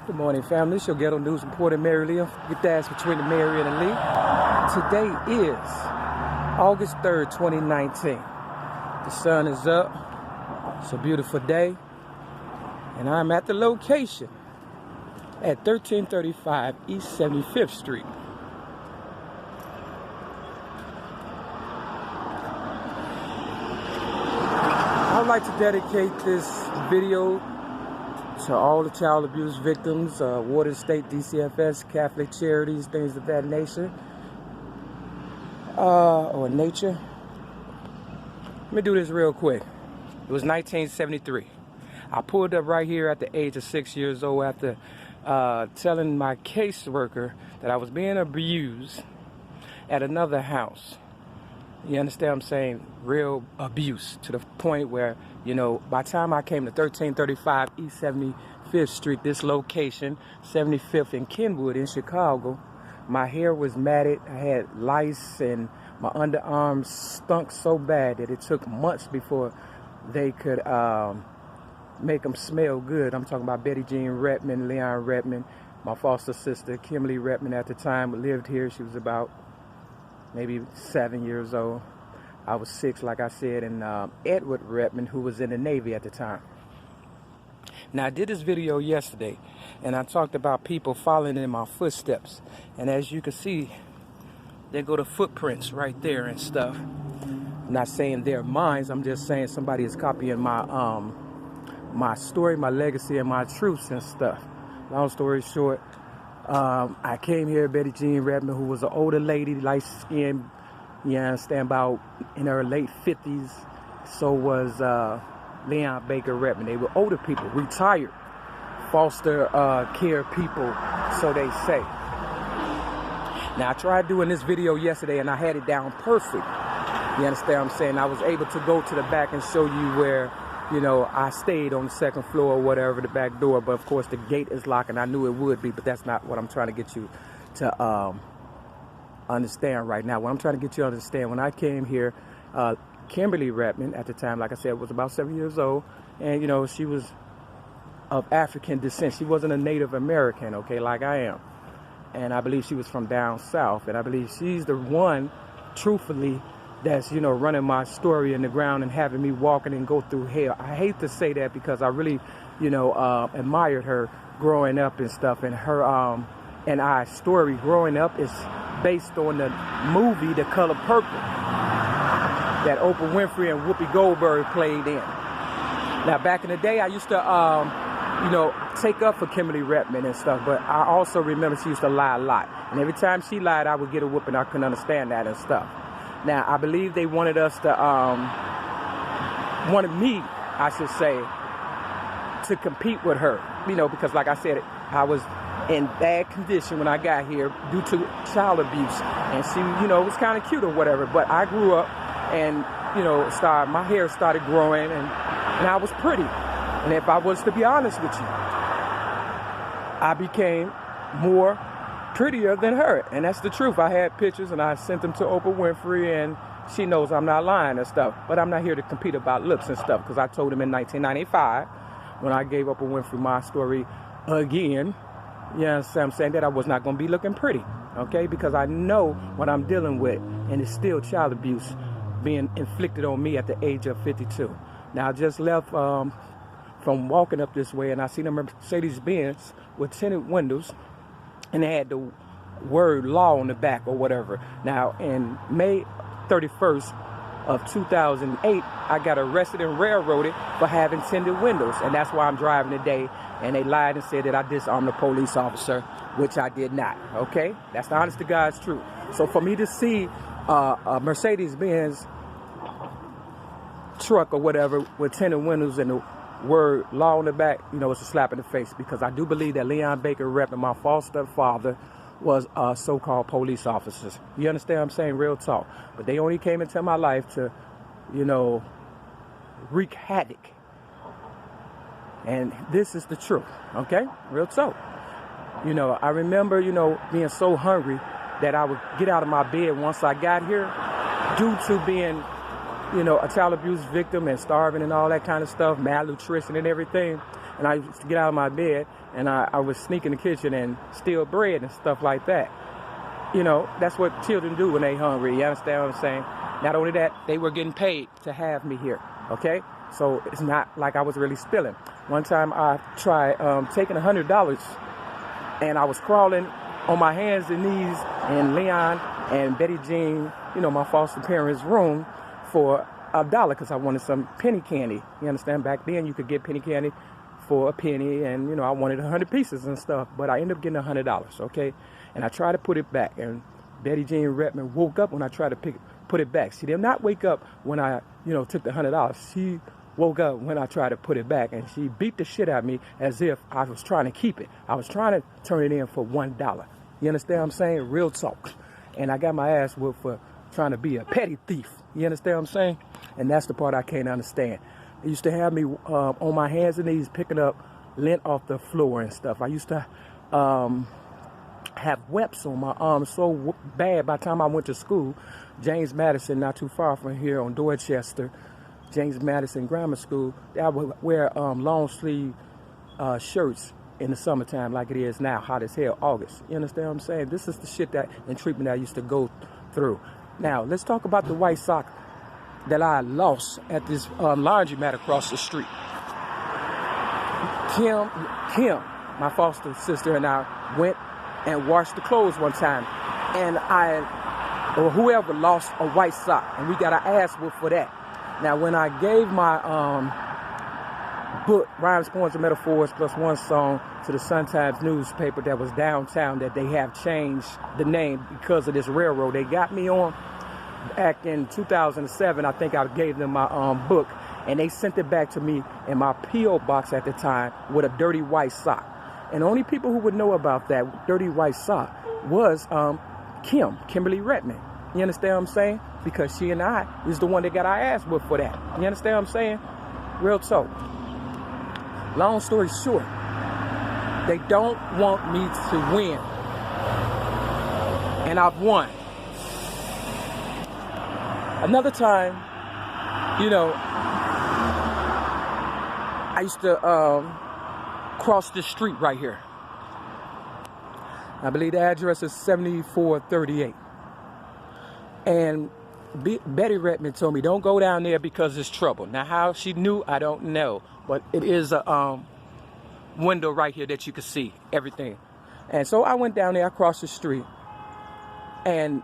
Good morning, family. It's your ghetto news reporter, Mary-L. Get the ass between the Mary and the Lee. Today is August 3rd, 2019. The sun is up. It's a beautiful day. And I'm at the location at 1335 East 75th Street. I'd like to dedicate this video to all the child abuse victims, Water State, DCFS, Catholic charities, things of that nature, or nature. Let me do this real quick. It was 1973. I pulled up right here at the age of 6 years old after telling my caseworker that I was being abused at another house. You understand what I'm saying? Real abuse, to the point where, you know, by the time I came to 1335 East 75th Street, this location, 75th in Kenwood in Chicago, my hair was matted. I had lice and my underarms stunk so bad that it took months before they could make them smell good. I'm talking about Betty Jean Redmond, Leon Redmond, my foster sister, Kimberly Redmond at the time, lived here. She was about maybe 7 years old. I was 6, like I said, and Edward Redmond, who was in the Navy at the time. Now, I did this video yesterday, and I talked about people following in my footsteps. And as you can see, there go the footprints right there and stuff. I'm not saying they're mine. I'm just saying somebody is copying my my story, my legacy, and my truths and stuff. Long story short, I came here, Betty Jean Redmond, who was an older lady, light skinned, you understand, about in her late 50s. So was Leon Baker Redmond. They were older people, retired, foster care people, so they say. Now, I tried doing this video yesterday and I had it down perfect. You understand what I'm saying? I was able to go to the back and show you where, you know, I stayed on the second floor or whatever, the back door, but of course the gate is locked, and I knew it would be, but that's not what I'm trying to get you to understand right now. What I'm trying to get you to understand, when I came here, Kimberly Redmond at the time, like I said, was about 7 years old, and you know, she was of African descent. She wasn't a Native American, okay, like I am, and I believe she was from down south, and I believe she's the one, truthfully, that's, you know, running my story in the ground and having me walking and go through hell. I hate to say that because I really, you know, admired her growing up and stuff, and her and our story growing up is based on the movie The Color Purple that Oprah Winfrey and Whoopi Goldberg played in. Now, back in the day, I used to, you know, take up for Kimberly Redmond and stuff, but I also remember she used to lie a lot. And every time she lied, I would get a whooping. I couldn't understand that and stuff. Now, I believe they wanted us to, wanted me, I should say, to compete with her, you know, because like I said, I was in bad condition when I got here due to child abuse, and she, you know, was kind of cute or whatever, but I grew up and, you know, my hair started growing, and I was pretty. And if I was to be honest with you, I became more prettier than her, and that's the truth. I had pictures and I sent them to Oprah Winfrey, and she knows I'm not lying and stuff, but I'm not here to compete about looks and stuff, because I told him in 1995 when I gave Oprah Winfrey my story again, you know what I'm saying, that I was not going to be looking pretty, okay, because I know what I'm dealing with, and it's still child abuse being inflicted on me at the age of 52. Now, I just left from walking up this way, and I seen a Mercedes-Benz with tinted windows, and they had the word law on the back or whatever. Now, in May 31st of 2008, I got arrested and railroaded for having tinted windows, and that's why I'm driving today. And they lied and said that I disarmed a police officer, which I did not, okay? That's the honest to God's truth. So for me to see a Mercedes-Benz truck or whatever with tinted windows and the word law on the back, you know, it's a slap in the face, because I do believe that Leon Baker Redmond, my foster father, was so-called police officers. You understand what I'm saying? Real talk. But they only came into my life to, you know, wreak havoc. And this is the truth, okay? Real talk. You know, I remember, you know, being so hungry that I would get out of my bed once I got here, due to being, you know, a child abuse victim and starving and all that kind of stuff, malnutrition and everything. And I used to get out of my bed, and I would sneak in the kitchen and steal bread and stuff like that. You know, that's what children do when they hungry. You understand what I'm saying? Not only that, they were getting paid to have me here, okay? So it's not like I was really stealing. One time I tried taking $100, and I was crawling on my hands and knees in Leon and Betty Jean, you know, my foster parents' room for $1 because I wanted some penny candy. You understand? Back then you could get penny candy for a penny, and you know, I wanted 100 pieces and stuff, but I ended up getting $100, okay? And I tried to put it back, and Betty Jean Redmond woke up when I tried to put it back. She did not wake up when I, you know, took the $100. She woke up when I tried to put it back, and she beat the shit out of me as if I was trying to keep it. I was trying to turn it in for $1. You understand what I'm saying? Real talk. And I got my ass whooped for trying to be a petty thief. You understand what I'm saying? And that's the part I can't understand. They used to have me on my hands and knees picking up lint off the floor and stuff. I used to have webs on my arms so bad by the time I went to school. James Madison, not too far from here on Dorchester, James Madison Grammar School, I would wear long sleeve shirts in the summertime like it is now, hot as hell, August. You understand what I'm saying? This is the shit that and treatment that I used to go through. Now, let's talk about the white sock that I lost at this laundromat across the street. Kim, my foster sister, and I went and washed the clothes one time, and or whoever lost a white sock, and we got an ass whoop for that. Now, when I gave my book, Rhymes, Poems, and Metaphors, plus one song to the Sun-Times newspaper that was downtown, that they have changed the name because of this railroad they got me on, back in 2007, I think I gave them my book, and they sent it back to me in my P.O. box at the time with a dirty white sock. And the only people who would know about that dirty white sock was Kimberly Redmond. You understand what I'm saying? Because she and I is the one that got our ass whipped for that. You understand what I'm saying? Real talk. Long story short, they don't want me to win. And I've won. Another time, you know, I used to cross this street right here. I believe the address is 7438. And Betty Redmond told me, don't go down there because it's trouble. Now, how she knew, I don't know. But it is a window right here that you can see everything. And so I went down there, I crossed the street. And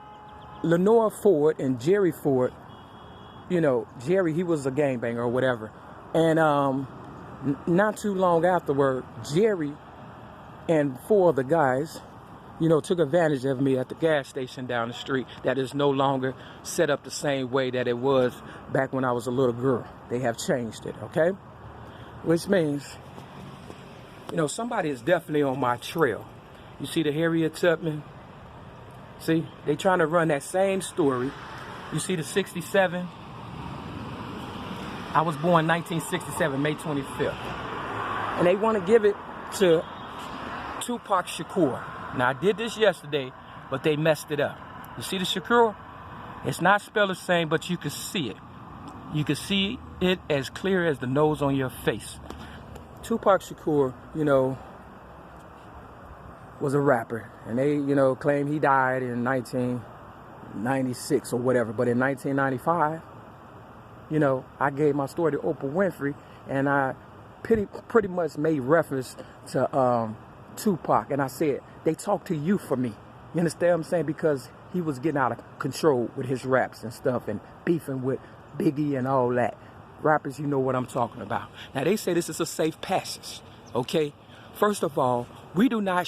Lenore Ford and Jerry Ford, you know, Jerry, he was a gangbanger or whatever. And not too long afterward, Jerry and four of the guys, you know, took advantage of me at the gas station down the street that is no longer set up the same way that it was back when I was a little girl. They have changed it, okay? Which means, you know, somebody is definitely on my trail. You see the Harriet Tubman? See, they trying to run that same story. You see the 67? I was born 1967, May 25th. And they want to give it to Tupac Shakur. Now, I did this yesterday, but they messed it up. You see the Shakur? It's not spelled the same, but you can see it. You can see it as clear as the nose on your face. Tupac Shakur, you know, was a rapper. And they, you know, claim he died in 1996 or whatever. But in 1995, you know, I gave my story to Oprah Winfrey, and I pretty much made reference to Tupac. And I said, they talk to you for me. You understand what I'm saying? Because he was getting out of control with his raps and stuff and beefing with Biggie and all that. Rappers, you know what I'm talking about. Now, they say this is a safe passage, okay? First of all, we do not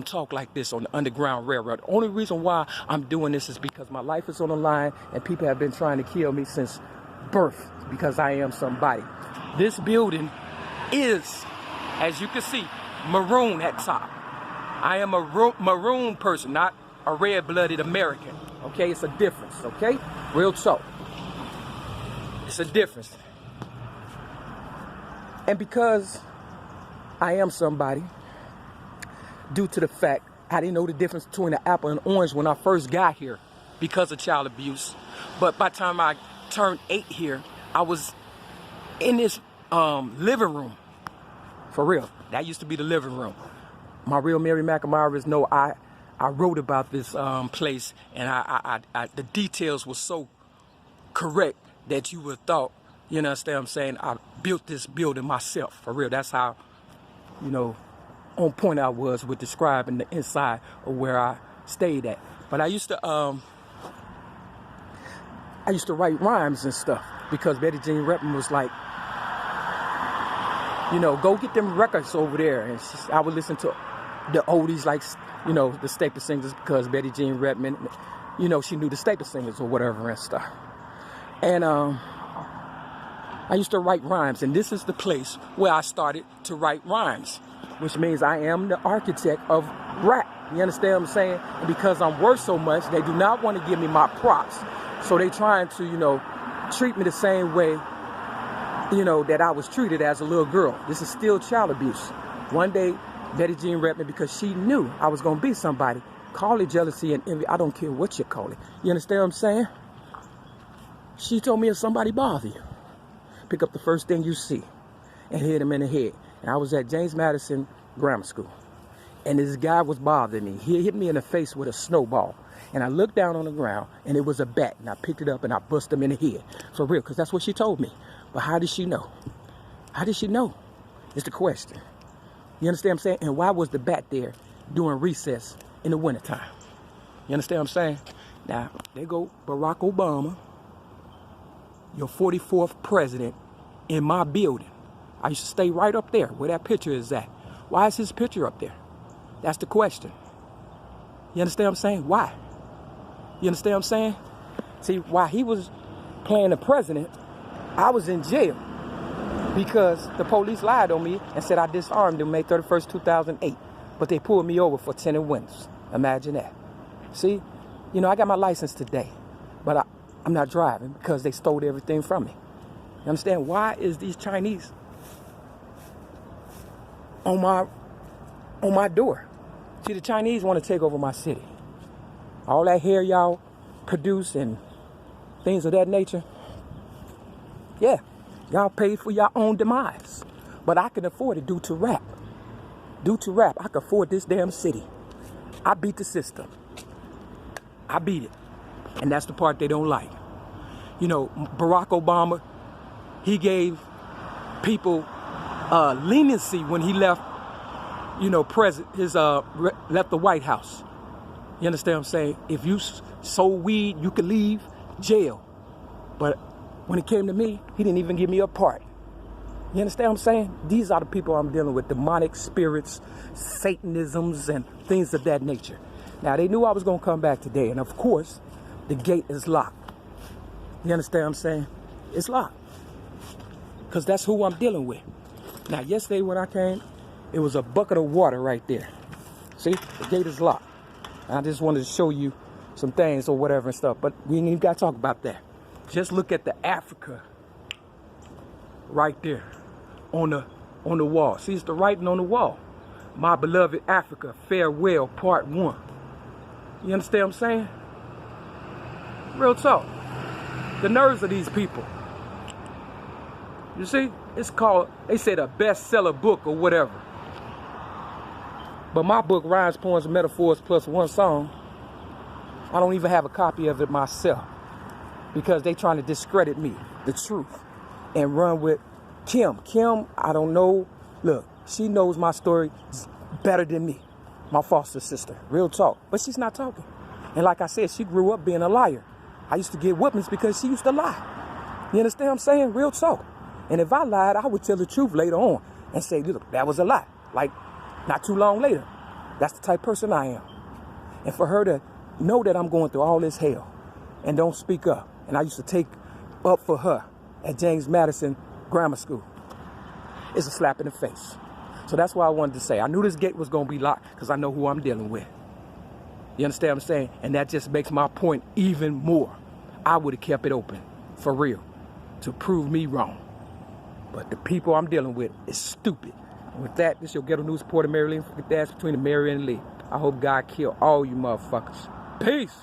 talk like this on the Underground Railroad. The only reason why I'm doing this is because my life is on the line and people have been trying to kill me since birth because I am somebody. This building is, as you can see, maroon at top. I am a maroon person, not a red-blooded American. Okay, it's a difference, okay? Real talk. It's a difference. And because I am somebody, due to the fact I didn't know the difference between an apple and orange when I first got here because of child abuse. But by the time I turned 8 here, I was in this living room For real. That used to be the living room. My real Mary McNamara know I wrote about this place, and the details were so correct that you would have thought, you understand what I'm saying, I built this building myself. For real. That's how, you know, on point I was with describing the inside of where I stayed at. But I used to write rhymes and stuff because Betty Jean Reppin was like, you know, go get them records over there. And I would listen to the oldies, like, you know, the staple singers, because Betty Jean Reppin, you know, she knew the staple singers or whatever and stuff. And I used to write rhymes, and this is the place where I started to write rhymes, which means I am the architect of rap. You understand what I'm saying? And because I'm worth so much, they do not want to give me my props. So they trying to, you know, treat me the same way, you know, that I was treated as a little girl. This is still child abuse. One day, Betty Jean Reppin, because she knew I was going to be somebody, call it jealousy and envy. I don't care what you call it. You understand what I'm saying? She told me if somebody bother you, pick up the first thing you see and hit him in the head. And I was at James Madison Grammar School. And this guy was bothering me. He hit me in the face with a snowball. And I looked down on the ground, and it was a bat. And I picked it up, and I bust him in the head. For real, because that's what she told me. But how did she know? How did she know? It's the question. You understand what I'm saying? And why was the bat there during recess in the wintertime? You understand what I'm saying? Now, there go Barack Obama, your 44th president, in my building. I used to stay right up there where that picture is at. Why is his picture up there? That's the question. You understand what I'm saying? Why? You understand what I'm saying? See, while he was playing the president, I was in jail because the police lied on me and said I disarmed him May 31st, 2008. But they pulled me over for tinted windows. Imagine that. See, you know, I got my license today, but I'm not driving because they stole everything from me. You understand? Why is these Chinese on my door? See, the Chinese want to take over my city. All that hair y'all produce and things of that nature. Yeah, y'all paid for your own demise. But I can afford it due to rap. Due to rap, I can afford this damn city. I beat the system. I beat it. And that's the part they don't like. You know, Barack Obama, he gave people leniency when he left, you know, left the White House. You understand what I'm saying? If you sold weed, you could leave jail. But when it came to me, he didn't even give me a part. You understand what I'm saying? These are the people I'm dealing with, demonic spirits, Satanisms, and things of that nature. Now, they knew I was going to come back today. And, of course, the gate is locked. You understand what I'm saying? It's locked. Because that's who I'm dealing with. Now, yesterday when I came, it was a bucket of water right there. See? The gate is locked. And I just wanted to show you some things or whatever and stuff. But we ain't even got to talk about that. Just look at the Africa right there on the wall. See, it's the writing on the wall. My beloved Africa, farewell, part 1. You understand what I'm saying? Real talk. The nerves of these people. You see, it's called, they said, a bestseller book or whatever. But my book, Rhymes, Poems, and Metaphors plus one song, I don't even have a copy of it myself because they trying to discredit me, the truth, and run with Kim. Kim, I don't know. Look, she knows my story better than me, my foster sister. Real talk. But she's not talking. And like I said, she grew up being a liar. I used to get whippings because she used to lie. You understand what I'm saying? Real talk. And if I lied, I would tell the truth later on and say, look, that was a lie. Like, not too long later. That's the type of person I am. And for her to know that I'm going through all this hell and don't speak up. And I used to take up for her at James Madison Grammar School. It's a slap in the face. So that's why I wanted to say, I knew this gate was going to be locked because I know who I'm dealing with. You understand what I'm saying? And that just makes my point even more. I would have kept it open, for real, to prove me wrong. But the people I'm dealing with is stupid. And with that, this is your Ghetto News reporter, Mary-L33, between the Mary and Lee. I hope God kill all you motherfuckers. Peace.